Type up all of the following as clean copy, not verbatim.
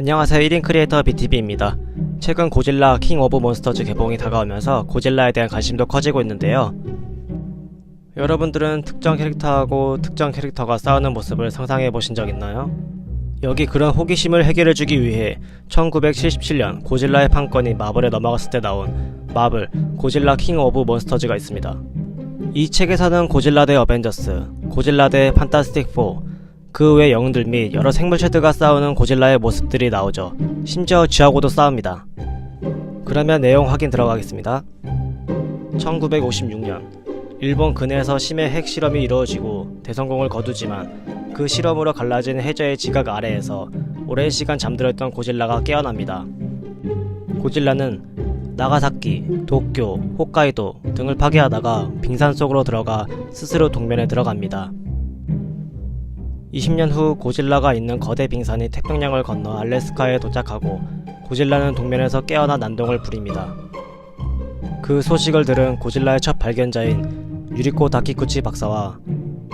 안녕하세요. 1인 크리에이터 BTB입니다. 최근 고질라 킹 오브 몬스터즈 개봉이 다가오면서 고질라에 대한 관심도 커지고 있는데요. 여러분들은 특정 캐릭터하고 특정 캐릭터가 싸우는 모습을 상상해 보신 적 있나요? 여기 그런 호기심을 해결해주기 위해 1977년 고질라의 판권이 마블에 넘어갔을 때 나온 마블 고질라 킹 오브 몬스터즈가 있습니다. 이 책에서는 고질라 대 어벤져스, 고질라 대 판타스틱 4, 그 외 영웅들 및 여러 생물체들과 싸우는 고질라의 모습들이 나오죠. 심지어 쥐하고도 싸웁니다. 그러면 내용 확인 들어가겠습니다. 1956년 일본 근해에서 심해 핵실험이 이루어지고 대성공을 거두지만 그 실험으로 갈라진 해저의 지각 아래에서 오랜 시간 잠들었던 고질라가 깨어납니다. 고질라는 나가사키, 도쿄, 홋카이도 등을 파괴하다가 빙산 속으로 들어가 스스로 동면에 들어갑니다. 20년 후 고질라가 있는 거대 빙산이 태평양을 건너 알래스카에 도착하고 고질라는 동면에서 깨어나 난동을 부립니다. 그 소식을 들은 고질라의 첫 발견자인 유리코 다키구치 박사와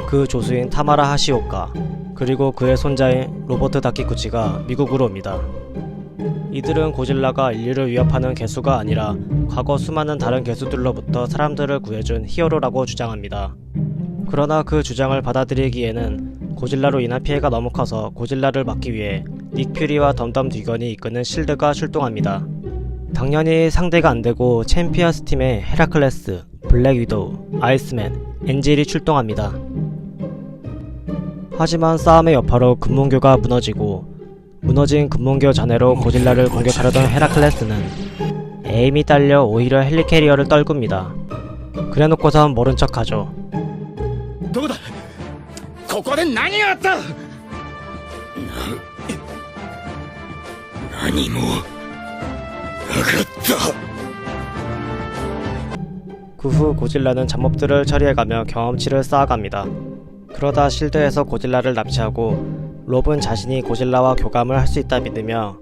그 조수인 타마라 하시오카 그리고 그의 손자인 로버트 다키구치가 미국으로 옵니다. 이들은 고질라가 인류를 위협하는 개수가 아니라 과거 수많은 다른 개수들로부터 사람들을 구해준 히어로라고 주장합니다. 그러나 그 주장을 받아들이기에는 고질라로 인한 피해가 너무 커서 고질라를 막기 위해 닉 퓨리와 덤덤 듀건이 이끄는 실드가 출동합니다. 당연히 상대가 안되고 챔피언스 팀의 헤라클레스, 블랙 위도우, 아이스맨, 엔젤이 출동합니다. 하지만 싸움의 여파로 금문교가 무너지고 무너진 금문교 잔해로 고질라를 공격하려던 헤라클레스는 에임이 딸려 오히려 헬리캐리어를 떨굽니다. 그래놓고선 모른 척하죠. どこだここで何があった何もなかった 그 후 고질라는 잡몹들을 처리해가며 경험치를 쌓아갑니다. 그러다 실드에서 고질라를 납치하고 롭은 자신이 고질라와 교감을 할 수 있다 믿으며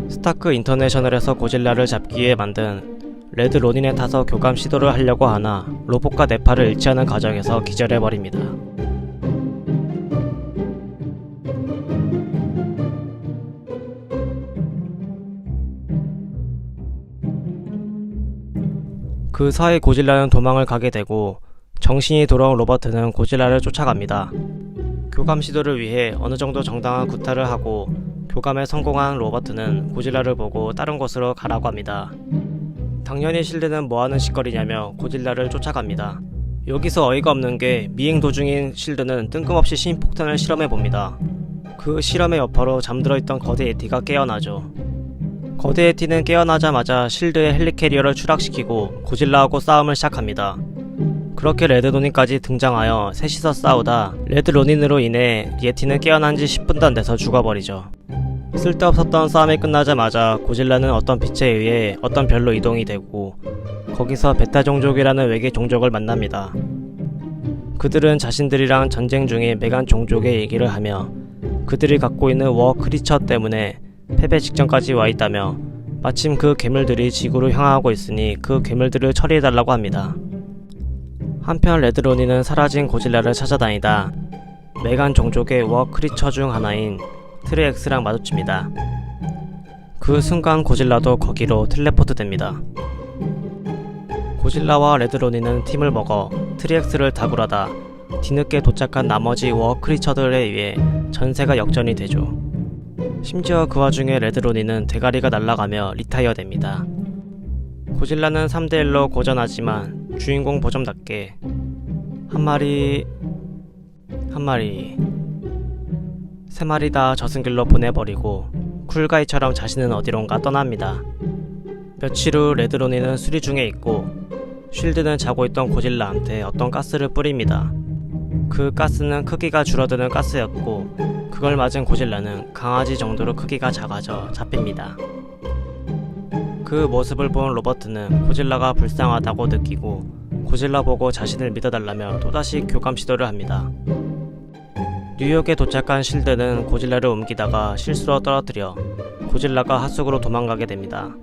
스타크 인터내셔널에서 고질라를 잡기 위해 만든 레드 로닌에 타서 교감 시도를 하려고 하나 로봇과 네파를 일치하는 과정에서 기절해버립니다. 그 사이 고질라는 도망을 가게 되고 정신이 돌아온 로버트는 고질라를 쫓아갑니다. 교감 시도를 위해 어느 정도 정당한 구타를 하고 교감에 성공한 로버트는 고질라를 보고 다른 곳으로 가라고 합니다. 당연히 실드는 뭐하는 짓거리냐며 고질라를 쫓아갑니다. 여기서 어이가 없는 게 미행 도중인 실드는 뜬금없이 신폭탄을 실험해봅니다. 그 실험의 여파로 잠들어있던 거대 예티가 깨어나죠. 거대 예티는 깨어나자마자 실드의 헬리캐리어를 추락시키고 고질라하고 싸움을 시작합니다. 그렇게 레드 로닌까지 등장하여 셋이서 싸우다 레드 로닌으로 인해 예티는 깨어난 지 10분도 안 돼서 죽어버리죠. 쓸데없었던 싸움이 끝나자마자 고질라는 어떤 빛에 의해 어떤 별로 이동이 되고 거기서 베타 종족이라는 외계 종족을 만납니다. 그들은 자신들이랑 전쟁 중인 메간 종족의 얘기를 하며 그들이 갖고 있는 워 크리처 때문에 패배 직전까지 와 있다며 마침 그 괴물들이 지구로 향하고 있으니 그 괴물들을 처리해달라고 합니다. 한편 레드로니는 사라진 고질라를 찾아다니다 메간 종족의 워 크리처 중 하나인 트리엑스랑 마주칩니다. 그 순간 고질라도 거기로 텔레포트 됩니다. 고질라와 레드로니는 팀을 먹어 트리엑스를 다굴하다 뒤늦게 도착한 나머지 워 크리처들에 의해 전세가 역전이 되죠. 심지어 그 와중에 레드로니는 대가리가 날아가며 리타이어 됩니다. 고질라는 3대1로 고전하지만 주인공 보점답게 한 마리 세 마리 다 저승길로 보내버리고 쿨가이처럼 자신은 어디론가 떠납니다. 며칠 후 레드로니는 수리 중에 있고 쉴드는 자고 있던 고질라한테 어떤 가스를 뿌립니다. 그 가스는 크기가 줄어드는 가스였고 그걸 맞은 고질라는 강아지 정도로 크기가 작아져 잡힙니다. 그 모습을 본 로버트는 고질라가 불쌍하다고 느끼고 고질라 보고 자신을 믿어달라며 또다시 교감 시도를 합니다. 뉴욕에 도착한 실드는 고질라를 옮기다가 실수로 떨어뜨려 고질라가 하수구로 도망가게 됩니다.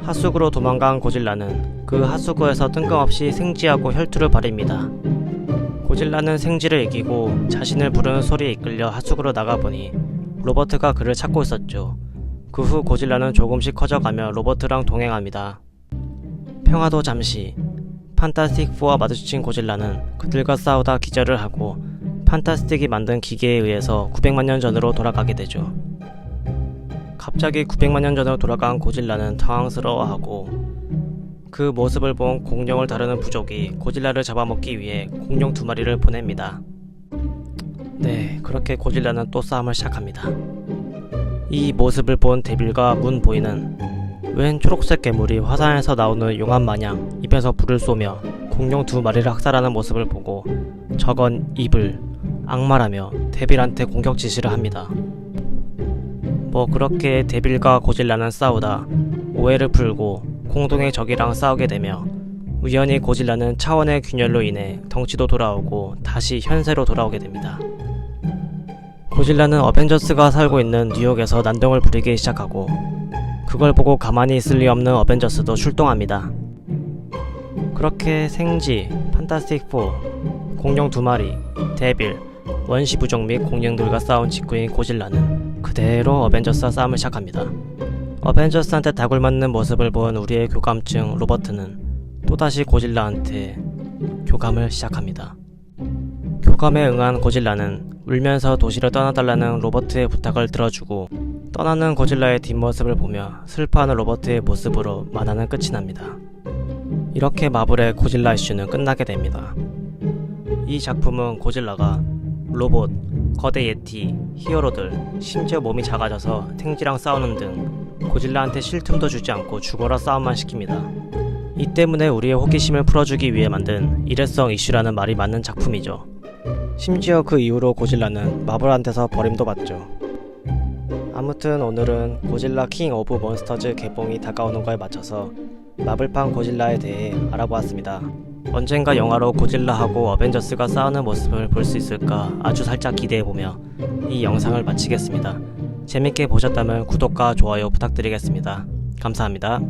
하수구로 도망간 고질라는 그 하수구에서 뜬금없이 생쥐하고 혈투를 벌입니다. 고질라는 생쥐를 이기고 자신을 부르는 소리에 이끌려 하수구로 나가보니 로버트가 그를 찾고 있었죠. 그 후 고질라는 조금씩 커져가며 로버트랑 동행합니다. 평화도 잠시. 판타스틱 4와 마주친 고질라는 그들과 싸우다 기절을 하고 판타스틱이 만든 기계에 의해서 900만 년 전으로 돌아가게 되죠. 갑자기 900만 년 전으로 돌아간 고질라는 당황스러워하고 그 모습을 본 공룡을 다루는 부족이 고질라를 잡아먹기 위해 공룡 2마리를 보냅니다. 네, 그렇게 고질라는 또 싸움을 시작합니다. 이 모습을 본 데빌과 문보이는 웬 초록색 괴물이 화산에서 나오는 용암 마냥 입에서 불을 쏘며 공룡 2마리를 학살하는 모습을 보고 저건 입을 악마라며 데빌한테 공격 지시를 합니다. 뭐 그렇게 데빌과 고질라는 싸우다 오해를 풀고 공동의 적이랑 싸우게 되며 우연히 고질라는 차원의 균열로 인해 덩치도 돌아오고 다시 현세로 돌아오게 됩니다. 고질라는 어벤져스가 살고 있는 뉴욕에서 난동을 부리기 시작하고 그걸 보고 가만히 있을 리 없는 어벤져스도 출동합니다. 그렇게 생지, 판타스틱 4, 공룡 2마리, 데빌, 원시 부족 및 공룡들과 싸운 직후인 고질라는 그대로 어벤져스와 싸움을 시작합니다. 어벤져스한테 다굴 맞는 모습을 본 우리의 교감증 로버트는 또다시 고질라한테 교감을 시작합니다. 교감에 응한 고질라는 울면서 도시를 떠나달라는 로버트의 부탁을 들어주고 떠나는 고질라의 뒷모습을 보며 슬퍼하는 로버트의 모습으로 만화는 끝이 납니다. 이렇게 마블의 고질라 이슈는 끝나게 됩니다. 이 작품은 고질라가 로봇, 거대 예티, 히어로들, 심지어 몸이 작아져서 탱지랑 싸우는 등 고질라한테 쉴 틈도 주지 않고 죽어라 싸움만 시킵니다. 이 때문에 우리의 호기심을 풀어주기 위해 만든 일회성 이슈라는 말이 맞는 작품이죠. 심지어 그 이후로 고질라는 마블한테서 버림도 받죠. 아무튼 오늘은 고질라 킹 오브 몬스터즈 개봉이 다가오는 거에 맞춰서 마블판 고질라에 대해 알아보았습니다. 언젠가 영화로 고질라하고 어벤져스가 싸우는 모습을 볼 수 있을까 아주 살짝 기대해보며 이 영상을 마치겠습니다. 재밌게 보셨다면 구독과 좋아요 부탁드리겠습니다. 감사합니다.